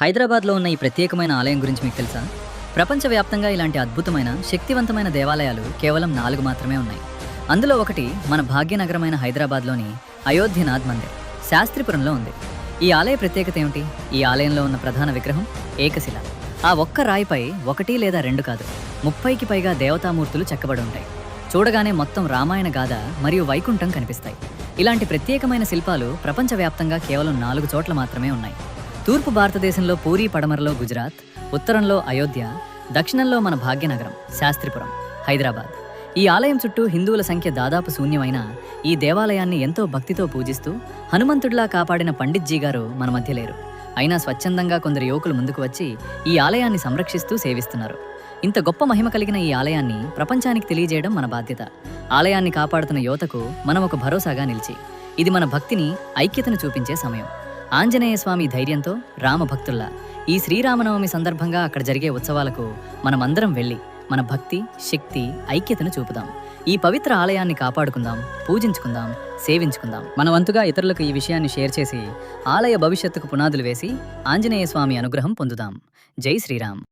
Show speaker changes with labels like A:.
A: హైదరాబాద్లో ఉన్న ఈ ప్రత్యేకమైన ఆలయం గురించి మీకు తెలుసా? ప్రపంచవ్యాప్తంగా ఇలాంటి అద్భుతమైన, శక్తివంతమైన దేవాలయాలు కేవలం 4 మాత్రమే ఉన్నాయి. అందులో ఒకటి మన భాగ్యనగరమైన హైదరాబాద్లోని అయోధ్యనాథ్ మందిర్, శాస్త్రిపురంలో ఉంది. ఈ ఆలయ ప్రత్యేకత ఏమిటి? ఈ ఆలయంలో ఉన్న ప్రధాన విగ్రహం ఏకశిల. ఆ ఒక్క రాయిపై 1 లేదా 2 కాదు, 30కి పైగా దేవతామూర్తులు చెక్కబడి ఉంటాయి. చూడగానే మొత్తం రామాయణ గాథ మరియు వైకుంఠం కనిపిస్తాయి. ఇలాంటి ప్రత్యేకమైన శిల్పాలు ప్రపంచవ్యాప్తంగా కేవలం 4 చోట్ల మాత్రమే ఉన్నాయి. తూర్పు భారతదేశంలో పూరీ, పడమరలో గుజరాత్, ఉత్తరంలో అయోధ్య, దక్షిణంలో మన భాగ్యనగరం శాస్త్రిపురం, హైదరాబాద్. ఈ ఆలయం చుట్టూ హిందువుల సంఖ్య దాదాపు శూన్యమైన ఈ దేవాలయాన్ని ఎంతో భక్తితో పూజిస్తూ హనుమంతుడిలా కాపాడిన పండిట్జీ గారు మన మధ్య లేరు. అయినా స్వచ్ఛందంగా కొందరు యువకులు ముందుకు వచ్చి ఈ ఆలయాన్ని సంరక్షిస్తూ సేవిస్తున్నారు. ఇంత గొప్ప మహిమ కలిగిన ఈ ఆలయాన్ని ప్రపంచానికి తెలియజేయడం మన బాధ్యత. ఆలయాన్ని కాపాడుతున్న యువతకు మనం ఒక భరోసాగా నిలిచి, ఇది మన భక్తిని, ఐక్యతను చూపించే సమయం. ఆంజనేయ స్వామి ధైర్యంతో రామభక్తుల్లా ఈ శ్రీరామనవమి సందర్భంగా అక్కడ జరిగే ఉత్సవాలకు మనమందరం వెళ్ళి మన భక్తి, శక్తి, ఐక్యతను చూపుదాం. ఈ పవిత్ర ఆలయాన్ని కాపాడుకుందాం, పూజించుకుందాం, సేవించుకుందాం. మన వంతుగా ఇతరులకు ఈ విషయాన్ని షేర్ చేసి ఆలయ భవిష్యత్తుకు పునాదులు వేసి ఆంజనేయ స్వామి అనుగ్రహం పొందుదాం. జై శ్రీరామ్.